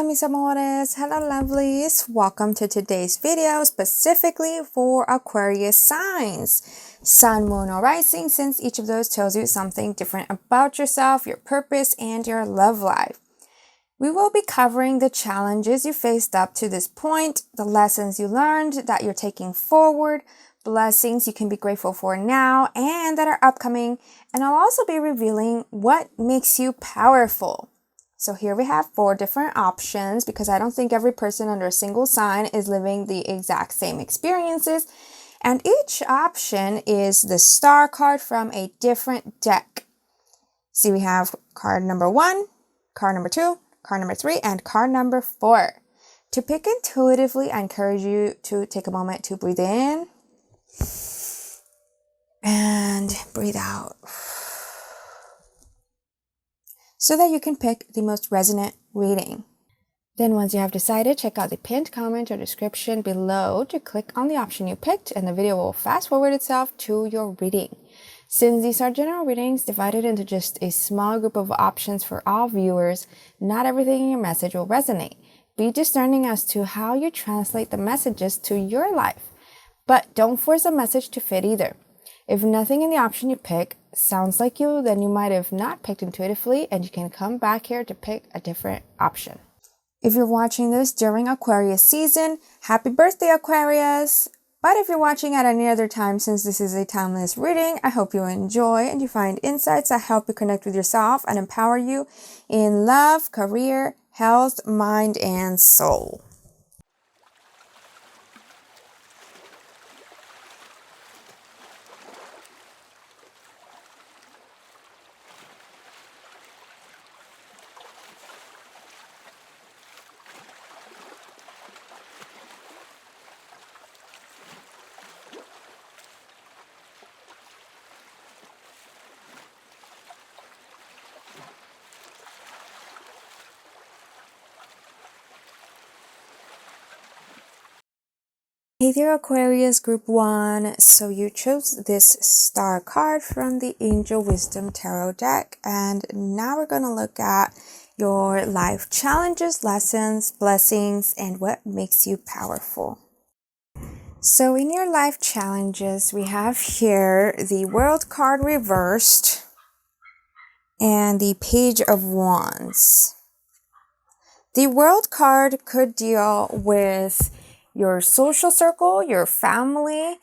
mis amores, hello lovelies, welcome to today's video specifically for Aquarius signs, Sun, Moon, or Rising, since each of those tells you something different about yourself, your purpose, and your love life. We will be covering the challenges you faced up to this point, the lessons you learned that you're taking forward, blessings you can be grateful for now and that are upcoming, and I'll also be revealing what makes you powerful. So here we have 4 different options because I don't think every person under a single sign is living the exact same experiences. And each option is the star card from a different deck. See, we have card number 1, card number 2, card number 3, and card number 4. To pick intuitively, I encourage you to take a moment to breathe in and breathe out, so that you can pick the most resonant reading. Then once you have decided, check out the pinned comment or description below to click on the option you picked, and the video will fast forward itself to your reading. Since these are general readings divided into just a small group of options for all viewers, not everything in your message will resonate. Be discerning as to how you translate the messages to your life, but don't force a message to fit either. If nothing in the option you pick sounds like you, then you might have not picked intuitively, and you can come back here to pick a different option. If you're watching this during Aquarius season, happy birthday, Aquarius! But if you're watching at any other time, since this is a timeless reading, I hope you enjoy and you find insights that help you connect with yourself and empower you in love, career, health, mind, and soul. Hey there, Aquarius Group 1. So you chose this star card from the Angel Wisdom Tarot deck, and now we're going to look at your life challenges, lessons, blessings, and what makes you powerful. So in your life challenges, we have here the World card reversed and the Page of Wands. The World card could deal with your social circle, your family.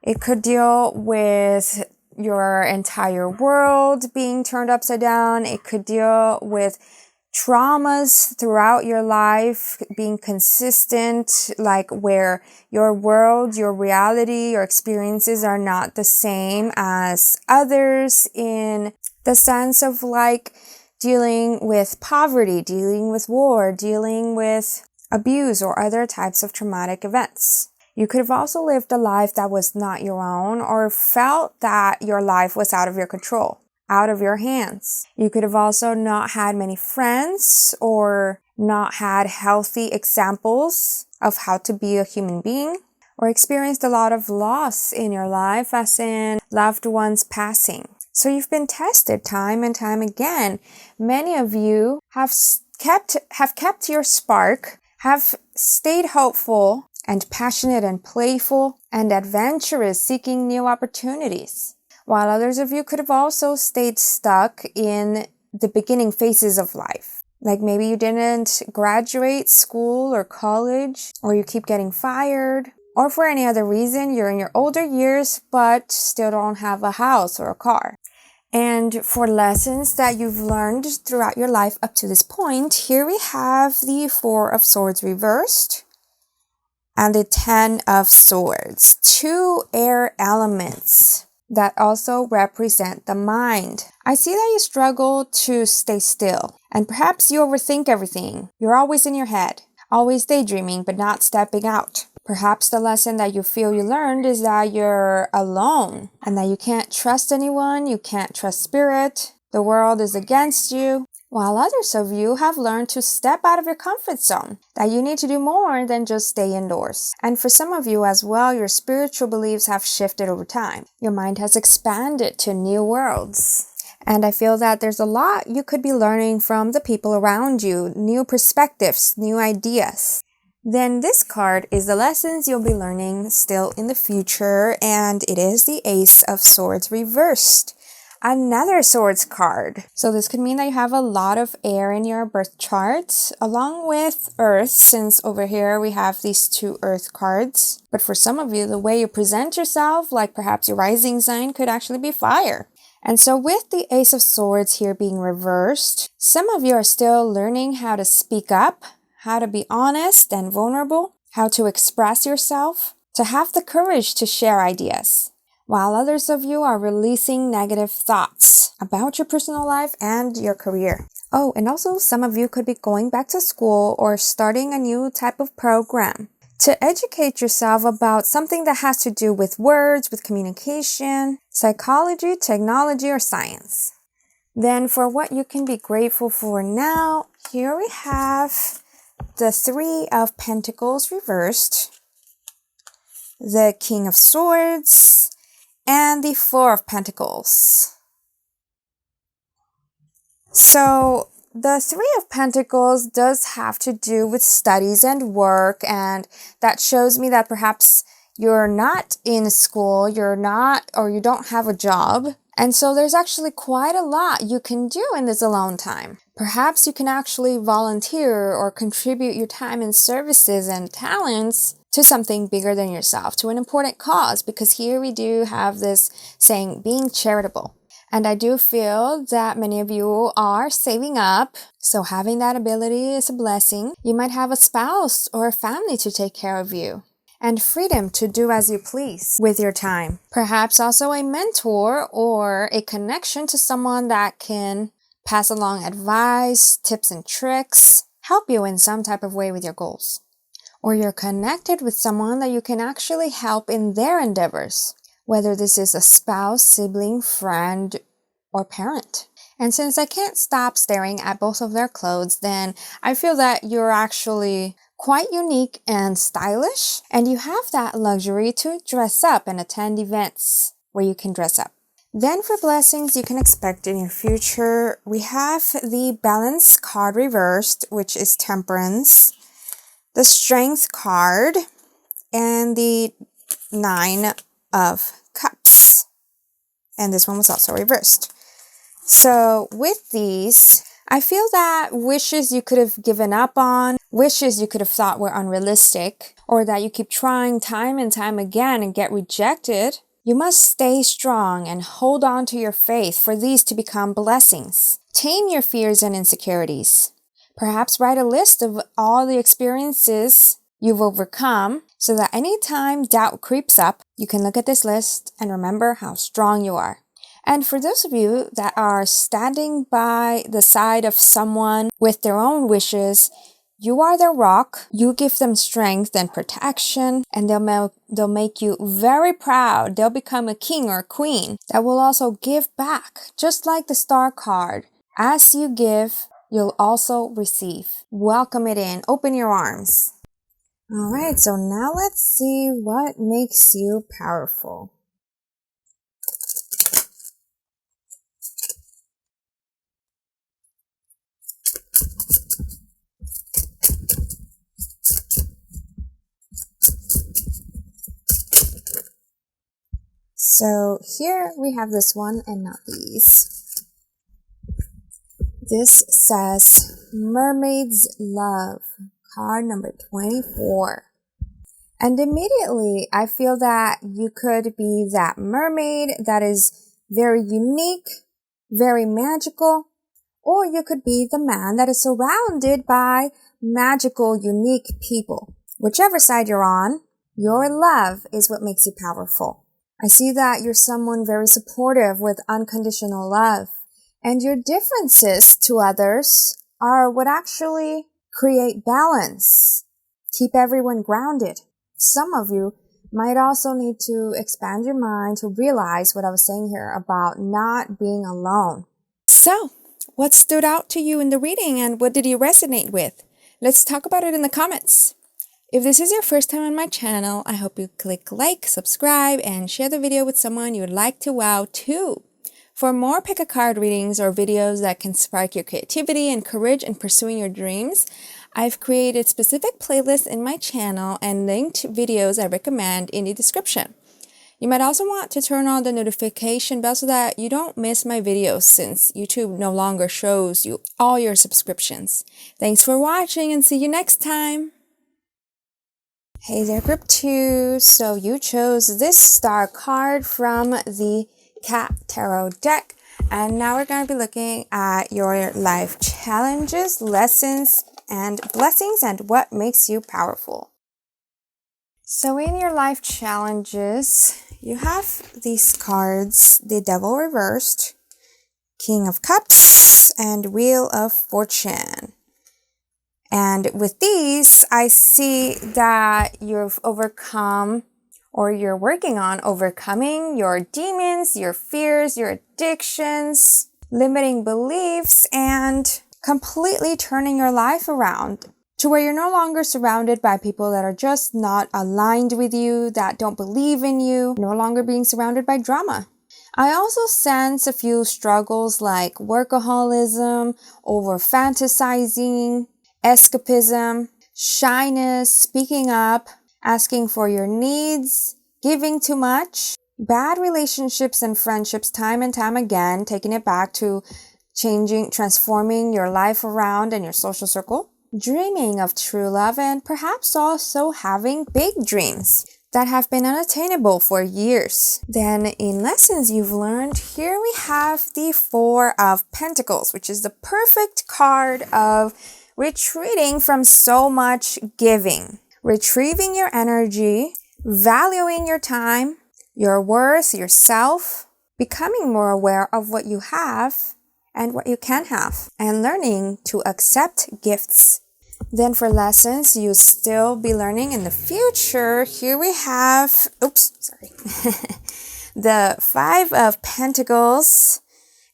It could deal with your entire world being turned upside down. It could deal with traumas throughout your life being consistent, like where your world, your reality, your experiences are not the same as others, in the sense of like dealing with poverty, dealing with war, dealing with abuse or other types of traumatic events. You could have also lived a life that was not your own, or felt that your life was out of your control, out of your hands. You could have also not had many friends or not had healthy examples of how to be a human being, or experienced a lot of loss in your life, as in loved ones passing. So you've been tested time and time again. Many of you have kept your spark, have stayed hopeful and passionate and playful and adventurous, seeking new opportunities, while others of you could have also stayed stuck in the beginning phases of life. Like maybe you didn't graduate school or college, or you keep getting fired, or for any other reason you're in your older years but still don't have a house or a car. And for lessons that you've learned throughout your life up to this point, here we have the 4 of Swords reversed and the 10 of Swords, 2 air elements that also represent the mind. I see that you struggle to stay still, and perhaps you overthink everything. You're always in your head, always daydreaming but not stepping out. Perhaps the lesson that you feel you learned is that you're alone and that you can't trust anyone, you can't trust spirit, the world is against you, while others of you have learned to step out of your comfort zone, that you need to do more than just stay indoors. And for some of you as well, your spiritual beliefs have shifted over time. Your mind has expanded to new worlds. And I feel that there's a lot you could be learning from the people around you, new perspectives, new ideas. Then this card is the lessons you'll be learning still in the future, and it is the Ace of Swords reversed. Another swords card. So this could mean that you have a lot of air in your birth chart, along with earth, since over here we have these two earth cards. But for some of you, the way you present yourself, like perhaps your rising sign, could actually be fire. And so with the Ace of Swords here being reversed, some of you are still learning how to speak up, how to be honest and vulnerable, how to express yourself, to have the courage to share ideas, while others of you are releasing negative thoughts about your personal life and your career. Oh, and also some of you could be going back to school or starting a new type of program to educate yourself about something that has to do with words, with communication, psychology, technology, or science. Then for what you can be grateful for now, here we have the Three of Pentacles reversed, the King of Swords, and the Four of Pentacles. So the Three of Pentacles does have to do with studies and work, and that shows me that perhaps you're not in school, you're not, or you don't have a job. And so there's actually quite a lot you can do in this alone time. Perhaps you can actually volunteer or contribute your time and services and talents to something bigger than yourself, to an important cause, because here we do have this saying, being charitable. And I do feel that many of you are saving up, so having that ability is a blessing. You might have a spouse or a family to take care of you, and freedom to do as you please with your time. Perhaps also a mentor or a connection to someone that can pass along advice, tips and tricks, help you in some type of way with your goals. Or you're connected with someone that you can actually help in their endeavors, whether this is a spouse, sibling, friend, or parent. And since I can't stop staring at both of their clothes, then I feel that you're actually quite unique and stylish, and you have that luxury to dress up and attend events where you can dress up. Then for blessings you can expect in your future, we have the Balance card reversed, which is Temperance, the Strength card, and the Nine of Cups. And this one was also reversed. So with these, I feel that wishes you could have given up on, wishes you could have thought were unrealistic, or that you keep trying time and time again and get rejected, you must stay strong and hold on to your faith for these to become blessings. Tame your fears and insecurities. Perhaps write a list of all the experiences you've overcome so that anytime doubt creeps up, you can look at this list and remember how strong you are. And for those of you that are standing by the side of someone with their own wishes, you are their rock, you give them strength and protection, and they'll make you very proud. They'll become a king or a queen that will also give back, just like the Star card. As you give, you'll also receive. Welcome it in. Open your arms. All right, so now let's see what makes you powerful. So here we have this one and not these. This says Mermaid's Love, card number 24. And immediately I feel that you could be that mermaid that is very unique, very magical, or you could be the man that is surrounded by magical, unique people. Whichever side you're on, your love is what makes you powerful. I see that you're someone very supportive with unconditional love, and your differences to others are what actually create balance, keep everyone grounded. Some of you might also need to expand your mind to realize what I was saying here about not being alone. So, what stood out to you in the reading and what did you resonate with? Let's talk about it in the comments. If this is your first time on my channel, I hope you click like, subscribe, and share the video with someone you would like to wow too. For more pick-a-card readings or videos that can spark your creativity and courage in pursuing your dreams, I've created specific playlists in my channel and linked videos I recommend in the description. You might also want to turn on the notification bell so that you don't miss my videos, since YouTube no longer shows you all your subscriptions. Thanks for watching and see you next time! Hey there, Group 2. So you chose this star card from the Cat Tarot deck, and now we're going to be looking at your life challenges, lessons, and blessings, and what makes you powerful. So in your life challenges, you have these cards: the Devil reversed, King of Cups, and Wheel of Fortune. And with these, I see that you've overcome, or you're working on overcoming, your demons, your fears, your addictions, limiting beliefs, and completely turning your life around to where you're no longer surrounded by people that are just not aligned with you, that don't believe in you, no longer being surrounded by drama. I also sense a few struggles like workaholism, over fantasizing, escapism, shyness, speaking up, asking for your needs, giving too much, bad relationships and friendships time and time again, taking it back to transforming your life around and your social circle, dreaming of true love, and perhaps also having big dreams that have been unattainable for years. Then in lessons you've learned, here we have the Four of Pentacles, which is the perfect card of retreating from so much giving. Retrieving your energy, valuing your time, your worth, yourself, becoming more aware of what you have and what you can have, and learning to accept gifts. Then for lessons you still be learning in the future, here we have, the Five of Pentacles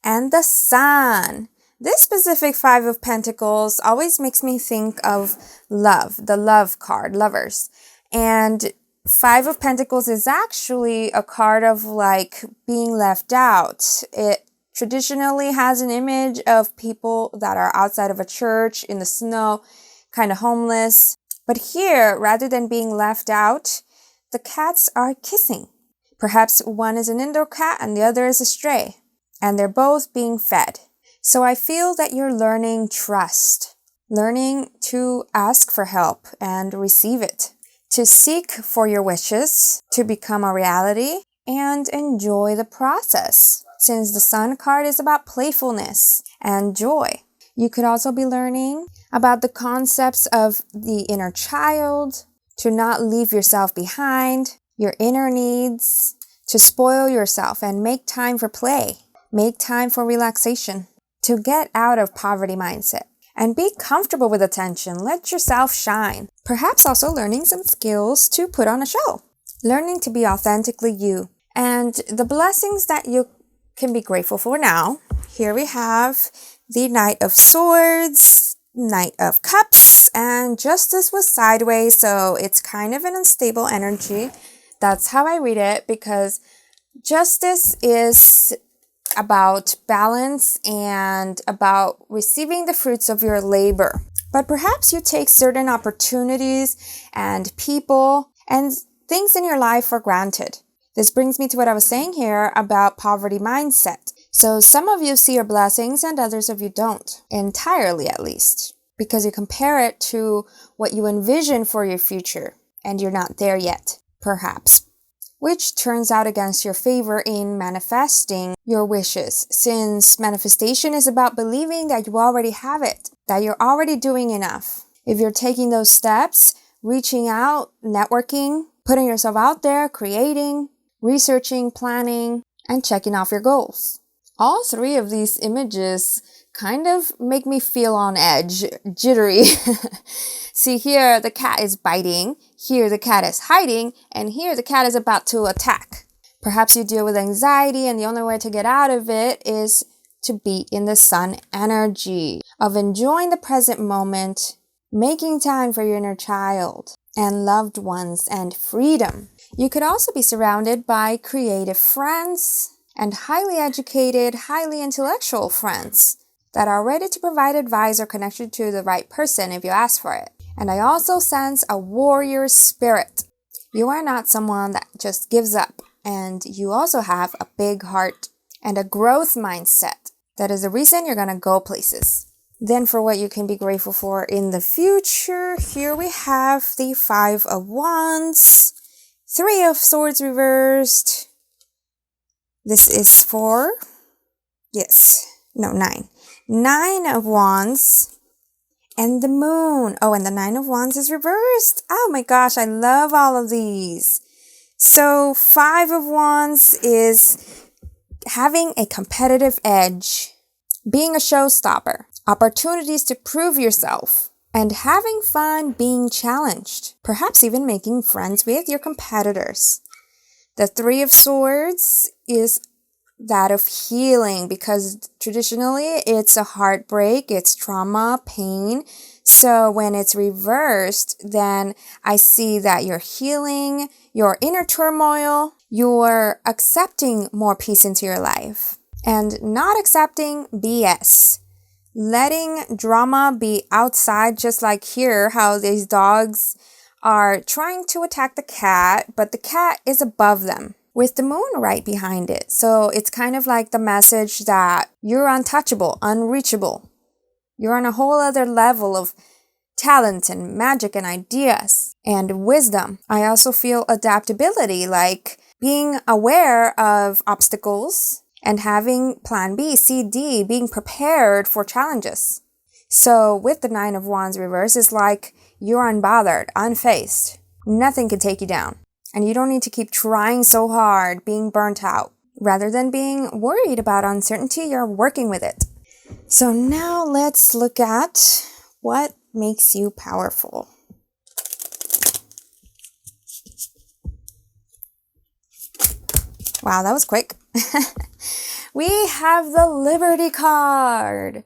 and the Sun. This specific Five of Pentacles always makes me think of love, the love card, lovers. And Five of Pentacles is actually a card of like being left out. It traditionally has an image of people that are outside of a church in the snow, kind of homeless. But here, rather than being left out, the cats are kissing. Perhaps one is an indoor cat and the other is a stray, and they're both being fed. So I feel that you're learning trust, learning to ask for help and receive it, to seek for your wishes to become a reality, and enjoy the process, since the Sun card is about playfulness and joy. You could also be learning about the concepts of the inner child, to not leave yourself behind, your inner needs, to spoil yourself and make time for play, make time for relaxation, to get out of poverty mindset and be comfortable with attention. Let yourself shine. Perhaps also learning some skills to put on a show, learning to be authentically you. And the blessings that you can be grateful for now, here we have the Knight of Swords, Knight of Cups, and Justice was sideways, so it's kind of an unstable energy. That's how I read it, because Justice is about balance and about receiving the fruits of your labor. But perhaps you take certain opportunities and people and things in your life for granted. This brings me to what I was saying here about poverty mindset. So some of you see your blessings and others of you don't, entirely at least, because you compare it to what you envision for your future and you're not there yet, perhaps, which turns out against your favor in manifesting your wishes, since manifestation is about believing that you already have it, that you're already doing enough. If you're taking those steps, reaching out, networking, putting yourself out there, creating, researching, planning, and checking off your goals. All three of these images kind of make me feel on edge, jittery. See, here the cat is biting, here the cat is hiding, and here the cat is about to attack. Perhaps you deal with anxiety, and the only way to get out of it is to be in the Sun energy of enjoying the present moment, making time for your inner child and loved ones and freedom. You could also be surrounded by creative friends and highly educated, highly intellectual friends that are ready to provide advice or connection to the right person if you ask for it. And I also sense a warrior spirit. You are not someone that just gives up, and you also have a big heart and a growth mindset. That is the reason you're gonna go places. Then for what you can be grateful for in the future, here we have the 5 of Wands, 3 of Swords reversed. This is for, 9. 9 of Wands and the Moon. Oh, and the 9 of Wands is reversed. Oh my gosh, I love all of these. So 5 of Wands is having a competitive edge, being a showstopper, opportunities to prove yourself, and having fun being challenged, perhaps even making friends with your competitors. The 3 of Swords is that of healing, because traditionally it's a heartbreak, it's trauma, pain. So when it's reversed, then I see that you're healing your inner turmoil, you're accepting more peace into your life, and not accepting BS. Letting drama be outside, just like here, how these dogs are trying to attack the cat, but the cat is above them, with the moon right behind it. So it's kind of like the message that you're untouchable, unreachable. You're on a whole other level of talent and magic and ideas and wisdom. I also feel adaptability, like being aware of obstacles and having plan B, C, D, being prepared for challenges. So with the 9 of Wands reverse, it's like you're unbothered, unfazed. Nothing can take you down. And you don't need to keep trying so hard, being burnt out. Rather than being worried about uncertainty, you're working with it. So now let's look at what makes you powerful. Wow, that was quick. We have the Liberty card.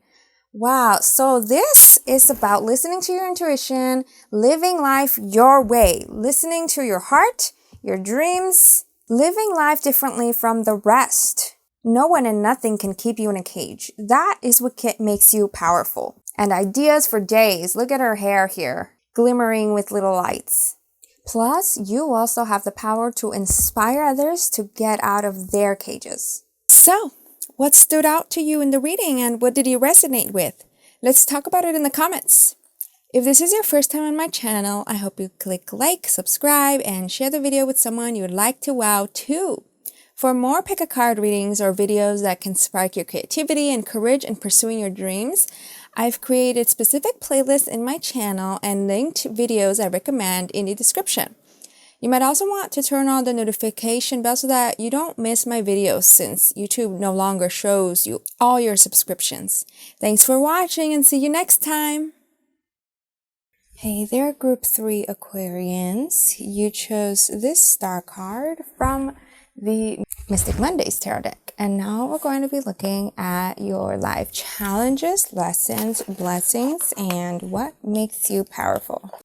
Wow, so this is about listening to your intuition, living life your way, listening to your heart, your dreams, living life differently from the rest. No one and nothing can keep you in a cage. That is what makes you powerful. And ideas for days. Look at her hair here, glimmering with little lights. Plus, you also have the power to inspire others to get out of their cages. So, what stood out to you in the reading and what did you resonate with? Let's talk about it in the comments. If this is your first time on my channel, I hope you click like, subscribe, and share the video with someone you would like to wow too. For more pick-a-card readings or videos that can spark your creativity and courage in pursuing your dreams, I've created specific playlists in my channel and linked videos I recommend in the description. You might also want to turn on the notification bell so that you don't miss my videos, since YouTube no longer shows you all your subscriptions. Thanks for watching and see you next time! Hey there, Group 3 Aquarians. You chose this star card from the Mystic Mondays Tarot deck. And now we're going to be looking at your life challenges, lessons, blessings, and what makes you powerful.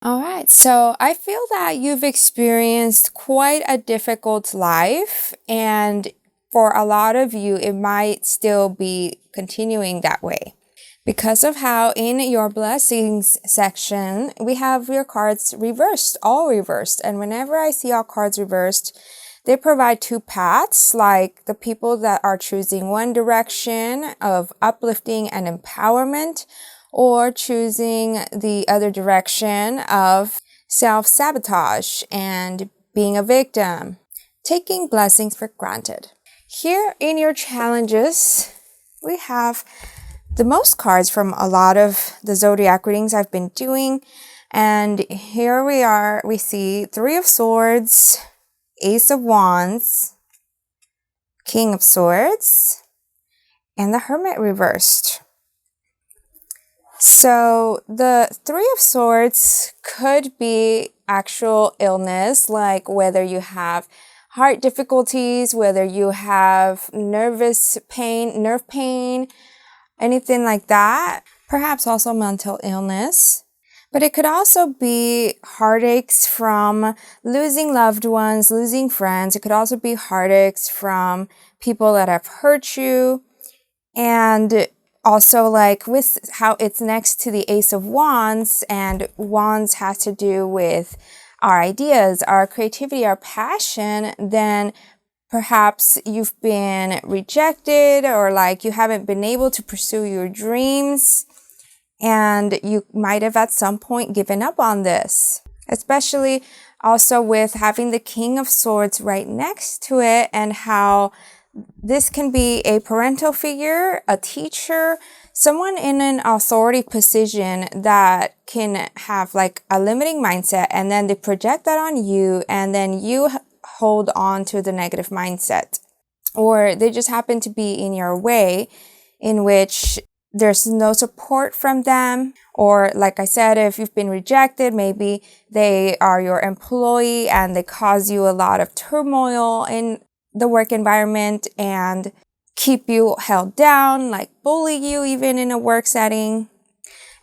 Alright, so I feel that you've experienced quite a difficult life, and for a lot of you, it might still be continuing that way. Because of how in your blessings section, we have your cards reversed, all reversed. And whenever I see all cards reversed, they provide 2 paths, like the people that are choosing one direction of uplifting and empowerment, or choosing the other direction of self-sabotage and being a victim, taking blessings for granted. Here in your challenges, we have the most cards from a lot of the Zodiac readings I've been doing. And here we see 3 of Swords, Ace of Wands, King of Swords, and the Hermit reversed. So the 3 of Swords could be actual illness, like whether you have heart difficulties, whether you have nerve pain, anything like that. Perhaps also mental illness. But it could also be heartaches from losing loved ones, losing friends. It could also be heartaches from people that have hurt you. And also, like with how it's next to the Ace of Wands, and Wands has to do with our ideas, our creativity, our passion, then perhaps you've been rejected, or like you haven't been able to pursue your dreams. And you might have at some point given up on this, especially also with having the King of Swords right next to it, and how this can be a parental figure, a teacher, someone in an authority position that can have like a limiting mindset, and then they project that on you, and then you hold on to the negative mindset. Or they just happen to be in your way, in which there's no support from them. Or like I said, if you've been rejected, maybe they are your employee and they cause you a lot of turmoil in the work environment and keep you held down, like bully you even in a work setting.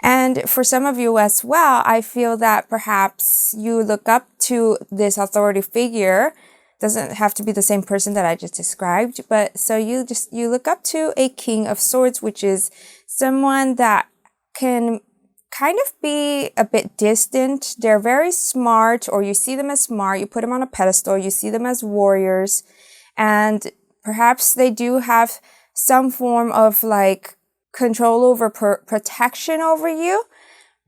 And for some of you as well, I feel that perhaps you look up to this authority figure. Doesn't have to be the same person that I just described, but so you look up to a King of Swords, which is someone that can kind of be a bit distant. They're very smart, or you see them as smart, you put them on a pedestal, you see them as warriors, and perhaps they do have some form of like control over protection over you,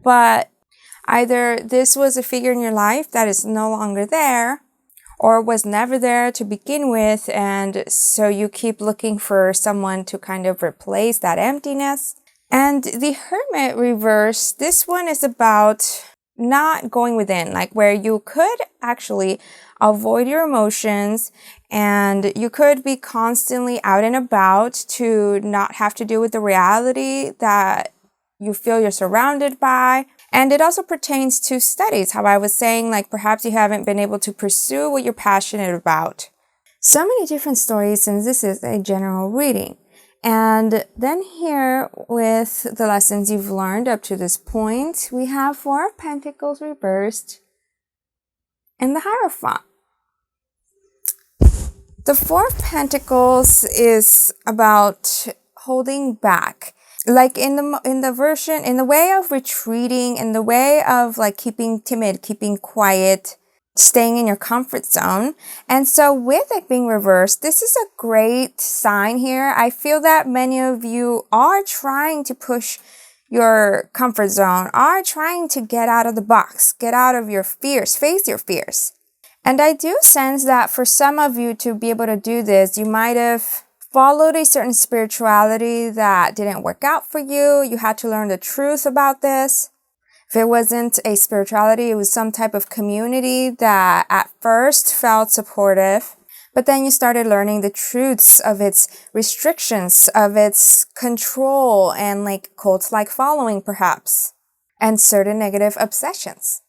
but either this was a figure in your life that is no longer there, or was never there to begin with, and so you keep looking for someone to kind of replace that emptiness. And the Hermit reverse, this one is about not going within, like where you could actually avoid your emotions, and you could be constantly out and about to not have to deal with the reality that you feel you're surrounded by. And it also pertains to studies, how I was saying, like perhaps you haven't been able to pursue what you're passionate about. So many different stories, since this is a general reading. And then here with the lessons you've learned up to this point, we have Four of Pentacles reversed and the Hierophant. The Four of Pentacles is about holding back. Like in the way of retreating, in the way of like keeping timid, keeping quiet, staying in your comfort zone. And so with it being reversed, this is a great sign here. I feel that many of you are trying to push your comfort zone, are trying to get out of the box, get out of your fears, face your fears. And I do sense that for some of you to be able to do this, you might have followed a certain spirituality that didn't work out for you. You had to learn the truth about this. If it wasn't a spirituality, it was some type of community that at first felt supportive, but then you started learning the truths of its restrictions, of its control, and like cult-like following perhaps, and certain negative obsessions.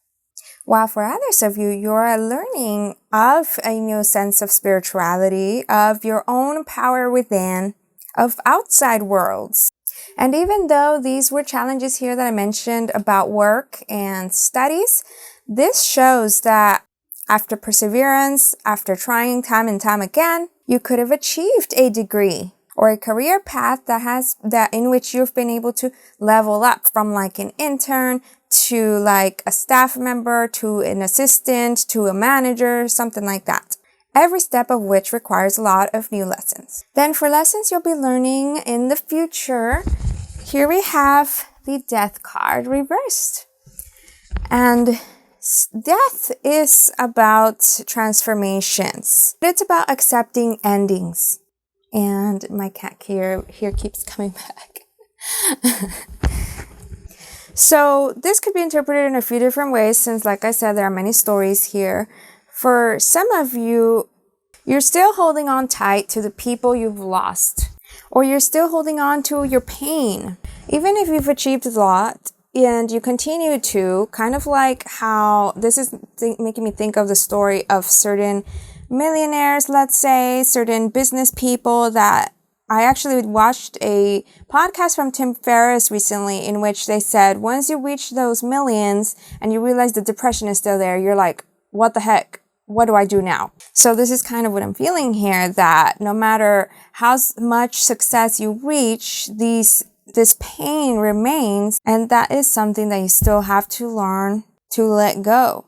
While for others of you, you're learning of a new sense of spirituality, of your own power within, of outside worlds. And even though these were challenges here that I mentioned about work and studies, this shows that after perseverance, after trying time and time again, you could have achieved a degree or a career path that in which you've been able to level up from like an intern to like a staff member, to an assistant, to a manager, something like that. Every step of which requires a lot of new lessons. Then for lessons you'll be learning in the future, here we have the Death card reversed. And death is about transformations. It's about accepting endings. And my cat here keeps coming back. So this could be interpreted in a few different ways, since like I said, there are many stories here. For some of you, you're still holding on tight to the people you've lost, or you're still holding on to your pain. Even if you've achieved a lot and you continue to, kind of like how this is making me think of the story of certain millionaires, let's say, certain business people that I actually watched a podcast from Tim Ferriss recently in which they said once you reach those millions and you realize the depression is still there, you're like, what the heck? What do I do now? So this is kind of what I'm feeling here, that no matter how much success you reach, this pain remains, and that is something that you still have to learn to let go,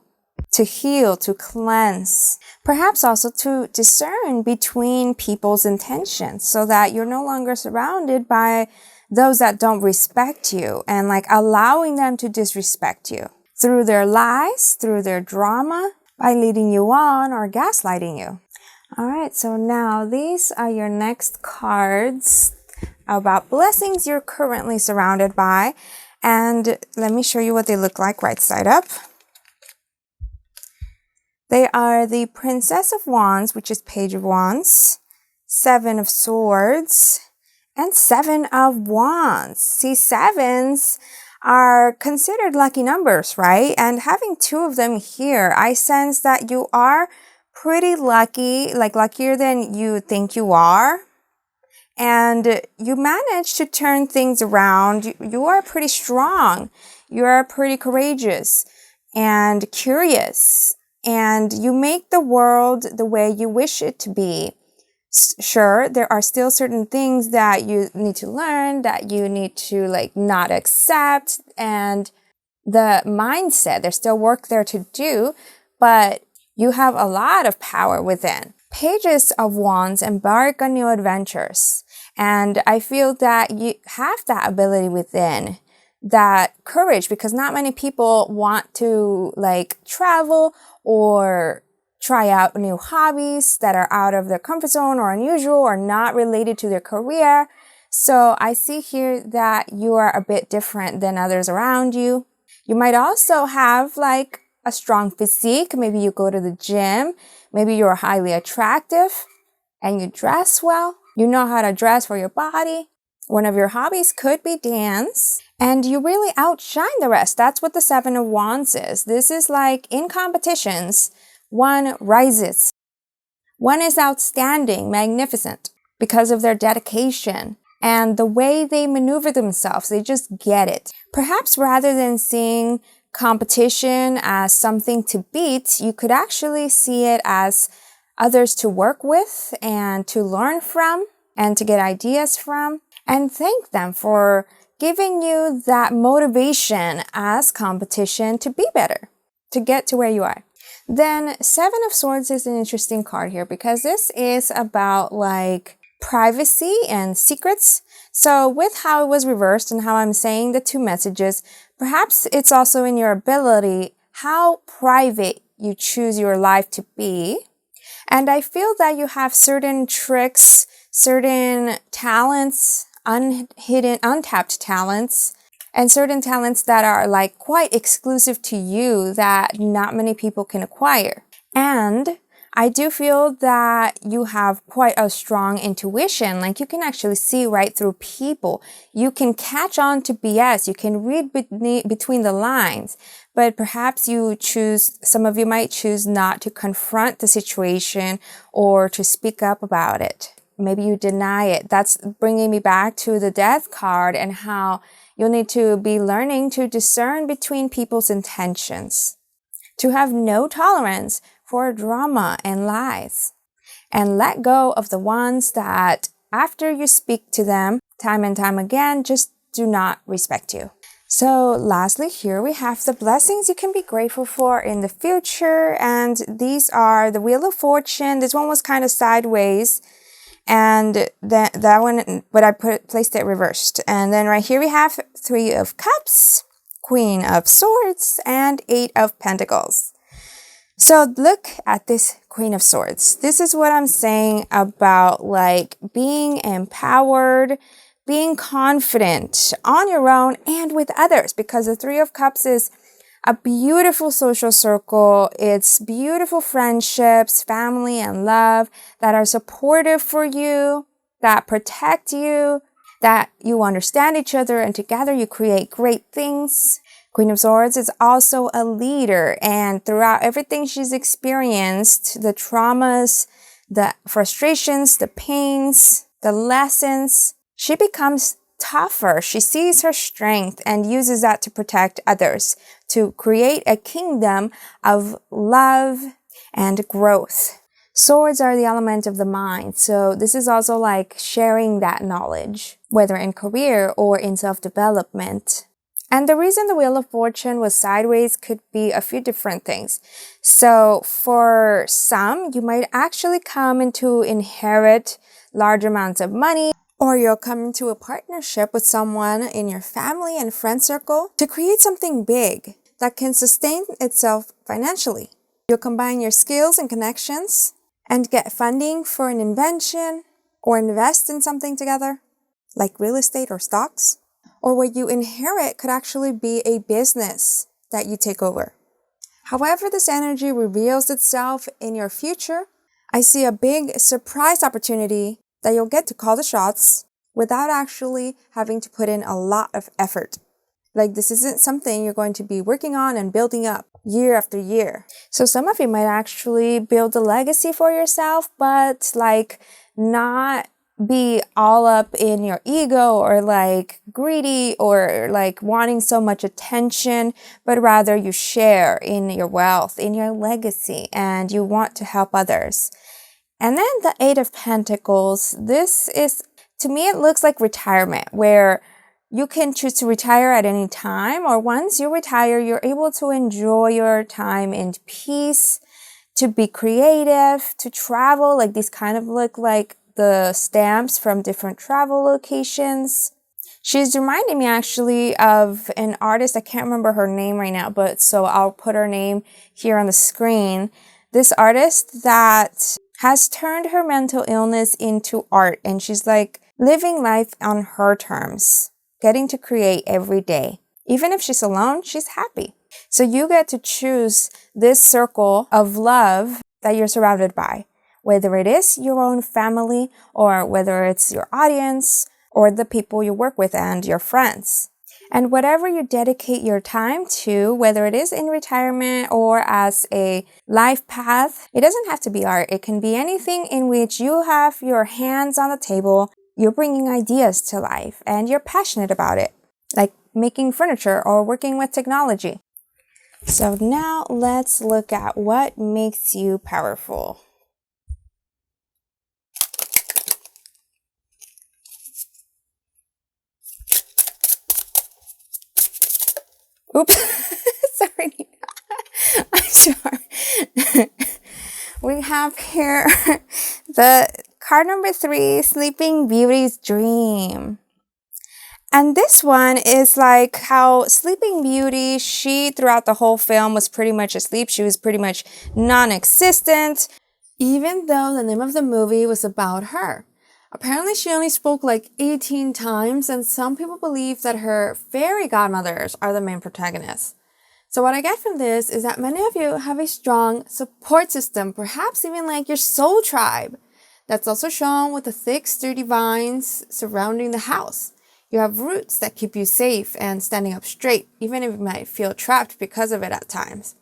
to heal, to cleanse. Perhaps also to discern between people's intentions so that you're no longer surrounded by those that don't respect you and like allowing them to disrespect you through their lies, through their drama, by leading you on or gaslighting you. All right, so now these are your next cards about blessings you're currently surrounded by. And let me show you what they look like right side up. They are the Princess of Wands, which is Page of Wands, Seven of Swords, and Seven of Wands. See, sevens are considered lucky numbers, right? And having two of them here, I sense that you are pretty lucky, like luckier than you think you are. And you manage to turn things around. You are pretty strong. You are pretty courageous and curious. And you make the world the way you wish it to be. Sure, there are still certain things that you need to learn, that you need to like not accept, and the mindset, there's still work there to do, but you have a lot of power within. Pages of Wands embark on new adventures, and I feel that you have that ability within, that courage, because not many people want to like travel or try out new hobbies that are out of their comfort zone or unusual or not related to their career. So I see here that you are a bit different than others around you. You might also have like a strong physique. Maybe you go to the gym. Maybe you're highly attractive and you dress well. You know how to dress for your body. One of your hobbies could be dance. And you really outshine the rest. That's what the Seven of Wands is. This is like in competitions, one rises. One is outstanding, magnificent, because of their dedication and the way they maneuver themselves. They just get it. Perhaps rather than seeing competition as something to beat, you could actually see it as others to work with and to learn from and to get ideas from, and thank them for giving you that motivation as competition to be better, to get to where you are. Then Seven of Swords is an interesting card here because this is about like privacy and secrets. So with how it was reversed and how I'm saying the two messages, perhaps it's also in your ability how private you choose your life to be. And I feel that you have certain tricks, certain talents, untapped talents, and certain talents that are like quite exclusive to you that not many people can acquire. And I do feel that you have quite a strong intuition. Like you can actually see right through people. You can catch on to BS. You can read between the lines. But perhaps some of you might choose not to confront the situation or to speak up about it. Maybe you deny it. That's bringing me back to the Death card and how you'll need to be learning to discern between people's intentions, to have no tolerance for drama and lies, and let go of the ones that, after you speak to them time and time again, just do not respect you. So lastly, here we have the blessings you can be grateful for in the future, and these are the Wheel of Fortune. This one was kind of sideways, and that one, but I placed it reversed. And then right here we have Three of Cups, Queen of Swords, and Eight of Pentacles. So look at this Queen of Swords. This is what I'm saying about like being empowered, being confident on your own and with others, because the Three of Cups is a beautiful social circle. It's beautiful friendships, family, and love that are supportive for you, that protect you, that you understand each other, and together you create great things. Queen of Swords is also a leader, and throughout everything she's experienced, the traumas, the frustrations, the pains, the lessons. She becomes tougher. She sees her strength and uses that to protect others, to create a kingdom of love and growth. Swords are the element of the mind, so this is also like sharing that knowledge, whether in career or in self-development. And the reason the Wheel of Fortune was sideways could be a few different things. So for some, you might actually come into inherit large amounts of money, or you'll come into a partnership with someone in your family and friend circle to create something big that can sustain itself financially. You'll combine your skills and connections and get funding for an invention or invest in something together, like real estate or stocks. Or what you inherit could actually be a business that you take over. However this energy reveals itself in your future, I see a big surprise opportunity that you'll get to call the shots without actually having to put in a lot of effort. Like this isn't something you're going to be working on and building up year after year. So some of you might actually build a legacy for yourself, but like not be all up in your ego or like greedy or like wanting so much attention, but rather you share in your wealth, in your legacy, and you want to help others. And then the Eight of Pentacles, this is, to me, it looks like retirement, where you can choose to retire at any time, or once you retire, you're able to enjoy your time in peace, to be creative, to travel. Like these kind of look like the stamps from different travel locations. She's reminding me actually of an artist. I can't remember her name right now, but so I'll put her name here on the screen. This artist that has turned her mental illness into art, and she's like living life on her terms, getting to create every day. Even if she's alone, she's happy. So you get to choose this circle of love that you're surrounded by, whether it is your own family or whether it's your audience or the people you work with and your friends. And whatever you dedicate your time to, whether it is in retirement or as a life path, it doesn't have to be art. It can be anything in which you have your hands on the table, you're bringing ideas to life and you're passionate about it, like making furniture or working with technology. So now let's look at what makes you powerful. Oops, sorry, I'm sorry. We have here the card number 3, Sleeping Beauty's Dream. And this one is like how Sleeping Beauty, she throughout the whole film was pretty much asleep. She was pretty much non-existent, even though the name of the movie was about her. Apparently, she only spoke like 18 times, and some people believe that her fairy godmothers are the main protagonists. So what I get from this is that many of you have a strong support system, perhaps even like your soul tribe. That's also shown with the thick, sturdy vines surrounding the house. You have roots that keep you safe and standing up straight, even if you might feel trapped because of it at times.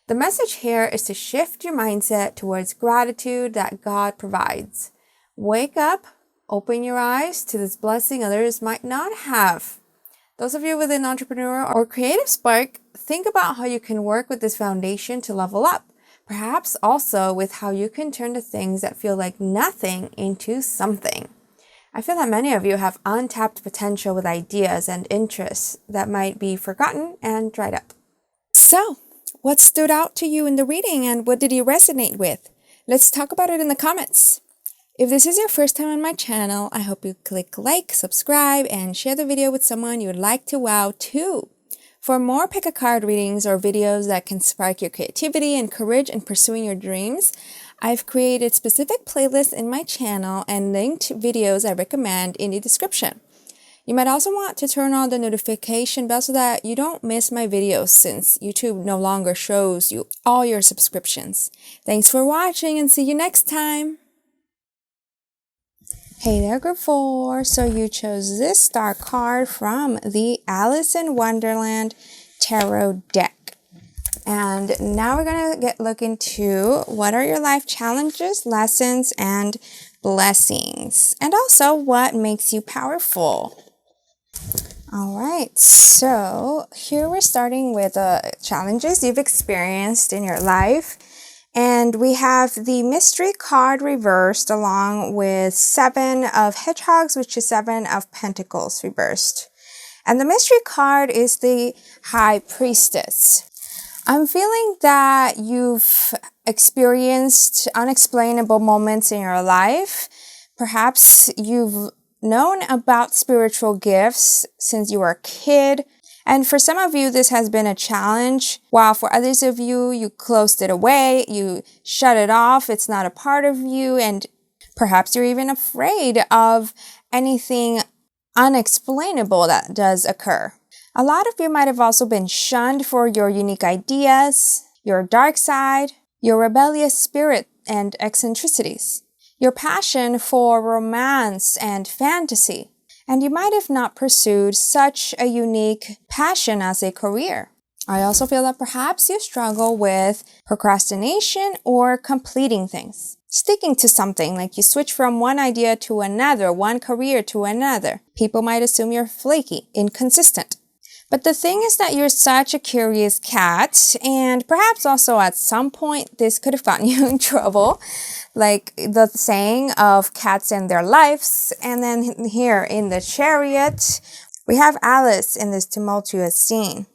The message here is to shift your mindset towards gratitude that God provides. Wake up, open your eyes to this blessing others might not have. Those of you with an entrepreneur or creative spark, think about how you can work with this foundation to level up. Perhaps also with how you can turn the things that feel like nothing into something. I feel that many of you have untapped potential with ideas and interests that might be forgotten and dried up. So, what stood out to you in the reading and what did you resonate with? Let's talk about it in the comments. If this is your first time on my channel, I hope you click like, subscribe, and share the video with someone you would like to wow too. For more pick a card readings or videos that can spark your creativity and courage in pursuing your dreams, I've created specific playlists in my channel and linked videos I recommend in the description. You might also want to turn on the notification bell so that you don't miss my videos since YouTube no longer shows you all your subscriptions. Thanks for watching and see you next time! Hey there, group 4. So you chose this star card from the Alice in Wonderland tarot deck. And now we're going to look into what are your life challenges, lessons, and blessings, and also what makes you powerful. All right, so here we're starting with the challenges you've experienced in your life. And we have the mystery card reversed along with 7 of hedgehogs, which is 7 of pentacles reversed. And the mystery card is the high priestess. I'm feeling that you've experienced unexplainable moments in your life. Perhaps you've known about spiritual gifts since you were a kid. And for some of you, this has been a challenge, while for others of you, you closed it away, you shut it off, it's not a part of you, and perhaps you're even afraid of anything unexplainable that does occur. A lot of you might have also been shunned for your unique ideas, your dark side, your rebellious spirit and eccentricities, your passion for romance and fantasy. And you might have not pursued such a unique passion as a career. I also feel that perhaps you struggle with procrastination or completing things. Sticking to something, like you switch from one idea to another, one career to another. People might assume you're flaky, inconsistent. But the thing is that you're such a curious cat, and perhaps also at some point this could have gotten you in trouble. Like the saying of cats and their lives. And then here in the chariot, we have Alice in this tumultuous scene.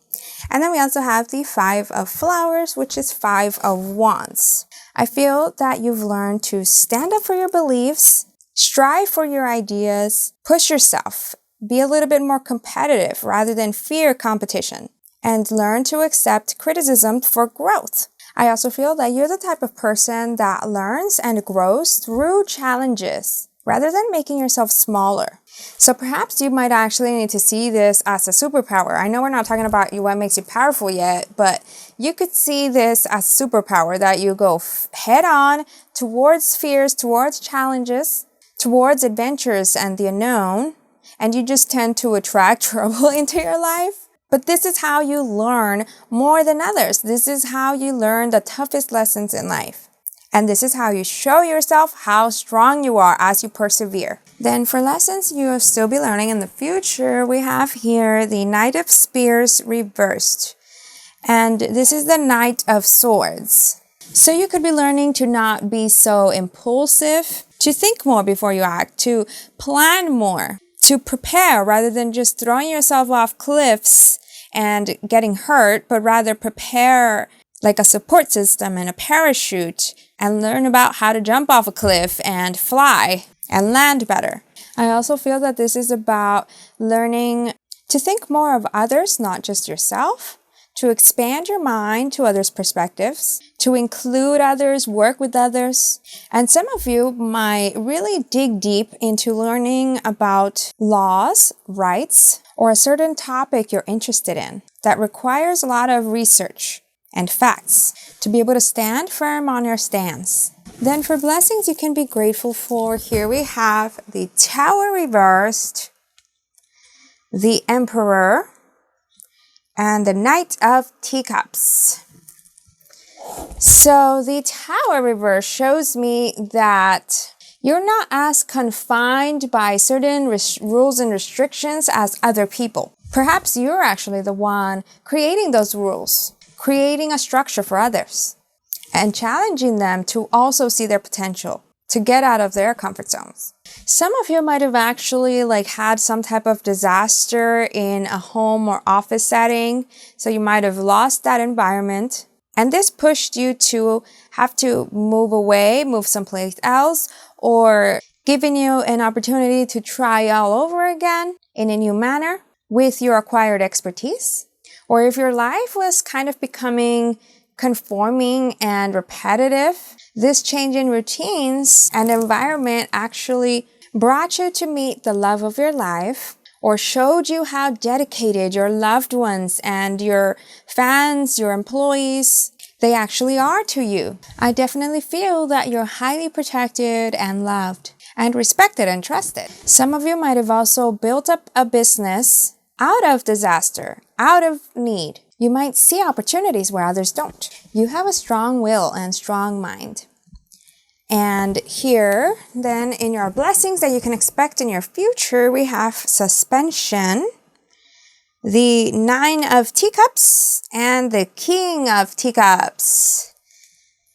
And then we also have the 5 of flowers, which is 5 of wands. I feel that you've learned to stand up for your beliefs, strive for your ideas, push yourself, be a little bit more competitive rather than fear competition, and learn to accept criticism for growth. I also feel that you're the type of person that learns and grows through challenges rather than making yourself smaller. So perhaps you might actually need to see this as a superpower. I know we're not talking about what makes you powerful yet, but you could see this as a superpower that you go head on towards fears, towards challenges, towards adventures and the unknown, and you just tend to attract trouble into your life. But this is how you learn more than others. This is how you learn the toughest lessons in life. And this is how you show yourself how strong you are as you persevere. Then for lessons you'll still be learning in the future, we have here the Knight of Spears reversed. And this is the Knight of Swords. So you could be learning to not be so impulsive, to think more before you act, to plan more, to prepare rather than just throwing yourself off cliffs and getting hurt, but rather prepare like a support system and a parachute and learn about how to jump off a cliff and fly and land better. I also feel that this is about learning to think more of others, not just yourself, to expand your mind to others' perspectives, to include others, work with others. And some of you might really dig deep into learning about laws, rights, or a certain topic you're interested in that requires a lot of research and facts to be able to stand firm on your stance. Then for blessings you can be grateful for, here we have the Tower reversed, the Emperor, and the Knight of Teacups. So the Tower reverse shows me that you're not as confined by certain rules and restrictions as other people. Perhaps you're actually the one creating those rules, creating a structure for others, and challenging them to also see their potential, to get out of their comfort zones. Some of you might have actually had some type of disaster in a home or office setting, so you might have lost that environment. And this pushed you to have to move away, move someplace else, or giving you an opportunity to try all over again in a new manner with your acquired expertise. Or if your life was kind of becoming conforming and repetitive, this change in routines and environment actually brought you to meet the love of your life, or showed you how dedicated your loved ones and your fans, your employees, they actually are to you. I definitely feel that you're highly protected and loved and respected and trusted. Some of you might have also built up a business out of disaster, out of need. You might see opportunities where others don't. You have a strong will and strong mind. And here, then in your blessings that you can expect in your future, we have suspension, the 9 of Teacups, and the King of Teacups.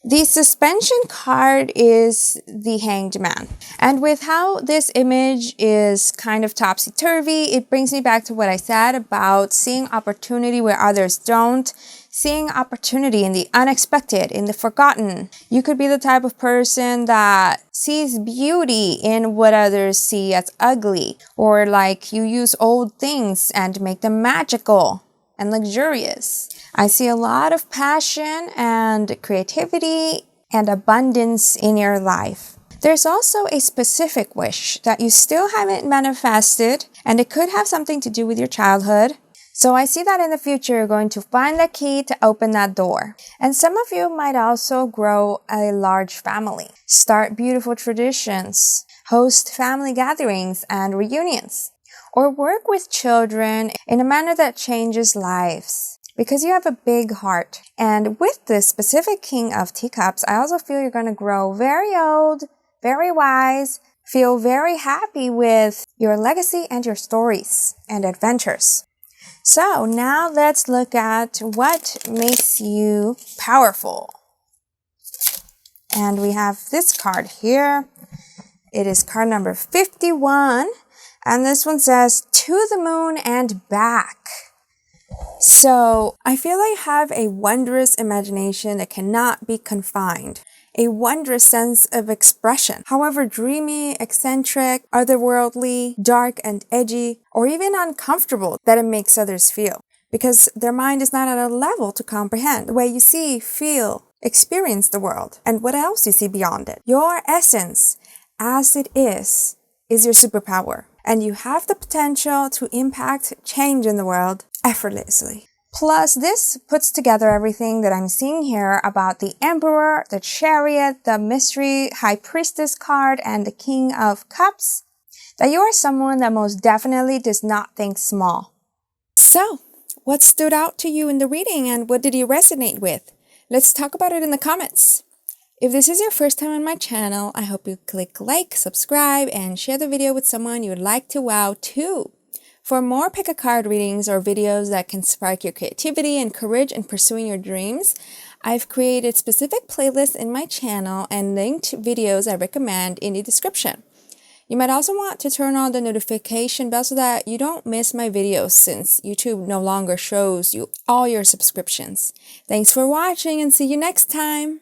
The suspension card is the Hanged Man. And with how this image is kind of topsy-turvy, it brings me back to what I said about seeing opportunity where others don't, seeing opportunity in the unexpected, in the forgotten. You could be the type of person that sees beauty in what others see as ugly, or like you use old things and make them magical and luxurious. I see a lot of passion and creativity and abundance in your life. There's also a specific wish that you still haven't manifested, and it could have something to do with your childhood. So I see that in the future you're going to find the key to open that door. And some of you might also grow a large family, start beautiful traditions, host family gatherings and reunions, or work with children in a manner that changes lives. Because you have a big heart. And with this specific King of Teacups, I also feel you're going to grow very old, very wise, feel very happy with your legacy and your stories and adventures. So now let's look at what makes you powerful. And we have this card here. It is card number 51. And this one says, to the moon and back. So I feel I have a wondrous imagination that cannot be confined, a wondrous sense of expression, however dreamy, eccentric, otherworldly, dark and edgy, or even uncomfortable that it makes others feel, because their mind is not at a level to comprehend the way you see, feel, experience the world, and what else you see beyond it. Your essence, as it is your superpower, and you have the potential to impact change in the world effortlessly. Plus, this puts together everything that I'm seeing here about the Emperor, the Chariot, the Mystery High Priestess card, and the King of Cups, that you are someone that most definitely does not think small. So, what stood out to you in the reading and what did you resonate with? Let's talk about it in the comments. If this is your first time on my channel, I hope you click like, subscribe, and share the video with someone you would like to wow too. For more pick a card readings or videos that can spark your creativity and courage in pursuing your dreams, I've created specific playlists in my channel and linked videos I recommend in the description. You might also want to turn on the notification bell so that you don't miss my videos, since YouTube no longer shows you all your subscriptions. Thanks for watching and see you next time!